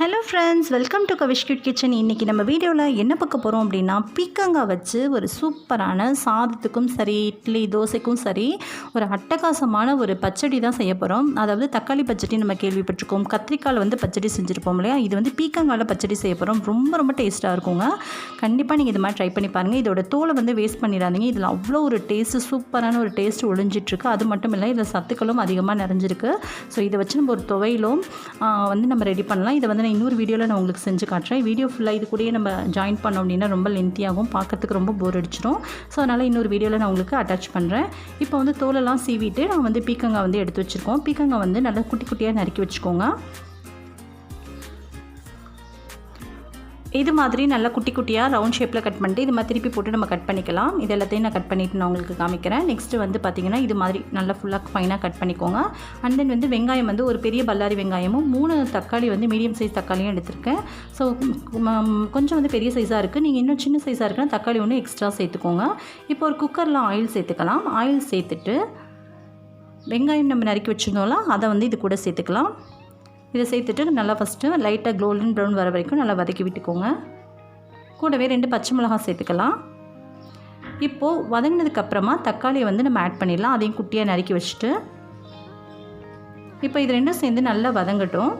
Hello friends, welcome to Kavish kit kitchen. இன்றைக்கி நம்ம வீடியோவில் என்ன பார்க்க போகிறோம் அப்படின்னா, பீக்கங்காய் வச்சு ஒரு சூப்பரான சாதத்துக்கும் சரி, இட்லி தோசைக்கும் சரி ஒரு அட்டகாசமான ஒரு பச்சடி தான் செய்ய போகிறோம். அதாவது தக்காளி பச்சடி நம்ம கேள்விப்பட்டிருக்கோம், கத்திரிக்காயில் பச்சடி செஞ்சுருப்போம் இல்லையா. இது பீக்கங்காயில் பச்சடி செய்ய போகிறோம். ரொம்ப ரொம்ப டேஸ்ட்டாக இருக்குங்க. கண்டிப்பாக நீங்கள் இது மாதிரி ட்ரை பண்ணி பாருங்கள். இதோட தோலை வேஸ்ட் பண்ணிடாதீங்க. இதில் அவ்வளோ ஒரு டேஸ்ட்டு, சூப்பரான ஒரு டேஸ்ட் ஒழிஞ்சிட்ருக்கு. அது மட்டும் இல்லை, இதில் சத்துக்களும் அதிகமாக நிறைஞ்சிருக்கு. ஸோ இதை வச்சு நம்ம ஒரு துவையிலும் நம்ம ரெடி பண்ணலாம். இதை இன்னொரு வீடியோவில் நான் உங்களுக்கு செஞ்சு காட்டுறேன். வீடியோ ஃபுல்லாக இது கூடயே நம்ம ஜாயின் பண்ணோம் அப்படின்னா ரொம்ப லென்த்தியாகும், பார்க்கறதுக்கு ரொம்ப போர் அடிச்சிடும். ஸோ அதனால் இன்னொரு வீடியோவில் நான் உங்களுக்கு அட்டாச் பண்ணுறேன். இப்போ தோலெல்லாம் சீவிட்டு நான் பீக்கங்காய் எடுத்து வச்சுருக்கோம். பீக்கங்காய் நல்லா குட்டி குட்டியாக நறுக்கி வச்சுக்கோங்க. இது மாதிரி நல்லா குட்டி குட்டியாக ரவுண்ட் ஷேப்பில் கட் பண்ணிட்டு இது மாதிரி திருப்பி போட்டு நம்ம கட் பண்ணிக்கலாம். இது எல்லாத்தையும் நான் கட் பண்ணிவிட்டு நான் உங்களுக்கு காமிக்கிறேன். நெக்ஸ்ட்டு பார்த்திங்கன்னா இது மாதிரி நல்லா ஃபுல்லாக ஃபைனாக கட் பண்ணிக்கோங்க. அண்ட் தென் வெங்காயம் ஒரு பெரிய பல்லாரி வெங்காயமும் 3 தக்காளி மீடியம் சைஸ் தக்காளியும் எடுத்திருக்கேன். ஸோ கொஞ்சம் பெரிய சைஸாக இருக்குது. நீங்கள் இன்னும் சின்ன சைஸாக இருக்குன்னா தக்காளி ஒன்று எக்ஸ்ட்ரா சேர்த்துக்கோங்க. இப்போ ஒரு குக்கரில் ஆயில் சேர்த்துக்கலாம். ஆயில் சேர்த்துட்டு வெங்காயம் நம்ம நறுக்கி வச்சுருந்தோம்ல அதை இது கூட சேர்த்துக்கலாம். இதை சேர்த்துட்டு நல்லா ஃபஸ்ட்டு லைட்டாக கோல்டன் ப்ரௌன் வர வரைக்கும் நல்லா வதக்கி விட்டுக்கோங்க. கூடவே 2 பச்சை மிளகாய் சேர்த்துக்கலாம். இப்போது வதங்கினதுக்கப்புறமா தக்காளியை நம்ம ஆட் பண்ணிடலாம். அதையும் குட்டியாக நறுக்கி வச்சுட்டு இப்போ இது ரெண்டும் சேர்ந்து நல்லா வதங்கட்டும்.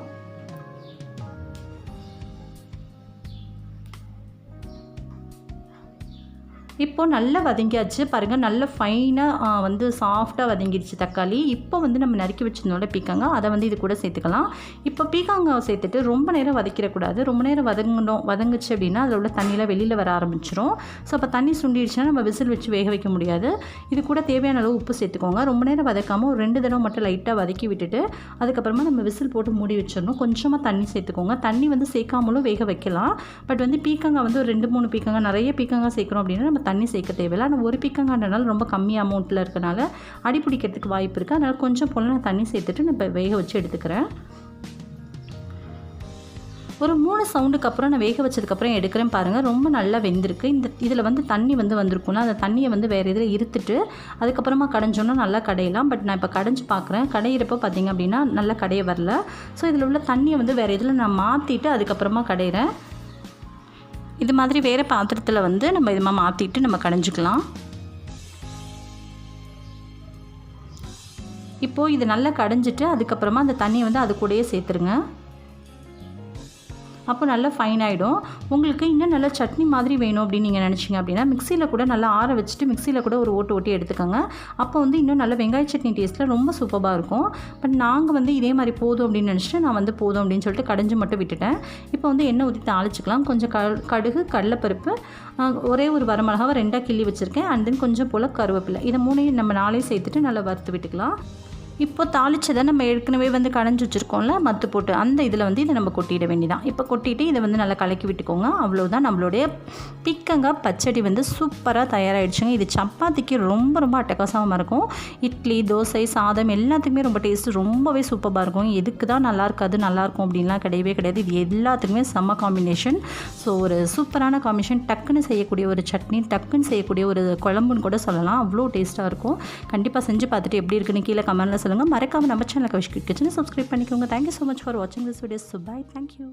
இப்போது நல்லா வதங்கியாச்சு பாருங்கள். நல்ல ஃபைனாக சாஃப்டாக வதங்கிடுச்சு தக்காளி. இப்போ நம்ம நறுக்கி வச்சுருந்தோம்ல பீக்கங்காய், அதை இது கூட சேர்த்துக்கலாம். இப்போ பீக்கங்காய் சேர்த்துட்டு ரொம்ப நேரம் வதக்கிடக்கூடாது. ரொம்ப நேரம் வதங்குச்சு அப்படின்னா அதில் உள்ள தண்ணியெலாம் வெளியில் வர ஆரம்பிச்சிடும். ஸோ அப்போ தண்ணி சுண்டிடுச்சுன்னா நம்ம விசில் வச்சு வேக வைக்க முடியாது. இது கூட தேவையான அளவு உப்பு சேர்த்துக்கோங்க. ரொம்ப நேரம் வதக்காமல் ஒரு 2 தடவை மட்டும் லைட்டாக வதக்கி விட்டுட்டு அதுக்கப்புறமா நம்ம விசில் போட்டு மூடி வச்சிடணும். கொஞ்சமாக தண்ணி சேர்த்துக்கோங்க. தண்ணி சேர்க்காமலும் வேக வைக்கலாம். பட் பீக்கங்காய் ஒரு 2-3 பீக்கங்காய், நிறைய பீக்கங்காய் சேர்க்குறோம் அப்படின்னா நம்ம தண்ணி சேர்க்க தேவையில்லை. ஆனால் ஒரு பீக்கங்காய்னால ரொம்ப கம்மி அமௌண்ட்டில் இருக்கனால அடி பிடிக்கிறதுக்கு வாய்ப்பு இருக்குது. அதனால் கொஞ்சம் போல் நான் தண்ணி சேர்த்துட்டு நான் இப்போ வேக வச்சு எடுத்துக்கிறேன். ஒரு 3 சவுண்டுக்கு அப்புறம் நான் வேக வச்சதுக்கப்புறம் எடுக்கிறேன் பாருங்கள். ரொம்ப நல்லா வெந்திருக்கு. இதில் தண்ணி வந்திருக்குன்னா அந்த தண்ணியை வேறு இதில் இருத்துட்டு அதுக்கப்புறமா கடைஞ்சோன்னா நல்லா கடையலாம். பட் நான் இப்போ கடைஞ்சி பார்க்குறேன். கடையிறப்போ பார்த்திங்க அப்படின்னா நல்லா கடைய வரல. ஸோ இதில் உள்ள தண்ணியை வேறு இதில் நான் மாற்றிட்டு அதுக்கப்புறமா கடையிறேன். இது மாதிரி வேறு பாத்திரத்தில் நம்ம இது மாற்றிட்டு நம்ம கடைஞ்சிக்கலாம். இப்போது இது நல்லா கடைஞ்சிட்டு அதுக்கப்புறமா அந்த தண்ணியை அது கூடயே சேர்த்துருங்க. அப்போ நல்லா ஃபைன் ஆகிடும். உங்களுக்கு இன்னும் நல்லா சட்னி மாதிரி வேணும் அப்படின்னு நீங்கள் நினச்சிங்க அப்படின்னா மிக்சியில் கூட நல்லா ஆற வச்சுட்டு மிக்சியில் கூட ஒரு ஓட்டி எடுத்துக்கோங்க. அப்போ இன்னும் நல்ல வெங்காய சட்னி டேஸ்ட்டில் ரொம்ப சூப்பராக இருக்கும். பட் நாங்கள் இதே மாதிரி போதும் அப்படின்னு நினச்சிட்டு நான் போதும் அப்படின்னு சொல்லிட்டு கடைஞ்சி மட்டும் விட்டுட்டேன். இப்போ எண்ணெய் ஊற்றி தாளிச்சிக்கலாம். கொஞ்சம் கடுகு, கடலைப்பருப்பு, ஒரே ஒரு வரமிளகாவை 2ஆக கிள்ளி வச்சுருக்கேன். அண்ட் தென் கொஞ்சம் போல் கருவேப்பிலை, இதை 3ஐயும் நம்ம 4ஐயும் சேர்த்துட்டு நல்லா வறுத்து விட்டுக்கலாம். இப்போ தாளிச்சதை நம்ம ஏற்கனவே கடைஞ்சி வச்சுருக்கோம்ல மத்து போட்டு, அந்த இதில் இதை நம்ம கொட்டிட வேண்டியதான். இப்போ கொட்டிட்டு இதை நல்லா கலக்கி விட்டுக்கோங்க. அவ்வளோதான், நம்மளுடைய பீக்கங்காய் பச்சடி சூப்பராக தயாராகிடுச்சுங்க. இது சப்பாத்திக்கு ரொம்ப ரொம்ப அட்டகாசமாக இருக்கும். இட்லி, தோசை, சாதம் எல்லாத்துக்குமே ரொம்ப டேஸ்ட்டு ரொம்பவே சூப்பராக இருக்கும். எதுக்கு தான் நல்லா இருக்காது நல்லாயிருக்கும் அப்படின்லாம் கிடையவே கிடையாது. இது எல்லாத்துக்குமே செம்ம காம்பினேஷன். ஸோ ஒரு சூப்பரான காம்பினேஷன். டக்குன்னு செய்யக்கூடிய ஒரு சட்னி, டக்குன்னு செய்யக்கூடிய ஒரு குழம்புன்னு கூட சொல்லலாம். அவ்வளோ டேஸ்ட்டாக இருக்கும். கண்டிப்பாக செஞ்சு பார்த்துட்டு எப்படி இருக்குன்னு கீழே கமெண்ட்டில் சொல்லுங்கள். மறக்காம நம்ம சேனலுக்கு கவிஷ் கிட் கிச்சனை சப்ஸ்கிரைப் பண்ணிக்கோங்க. தேங்க்யூ ஸோ மச் ஃபார் வாட்சிங் this video. So bye, thank you.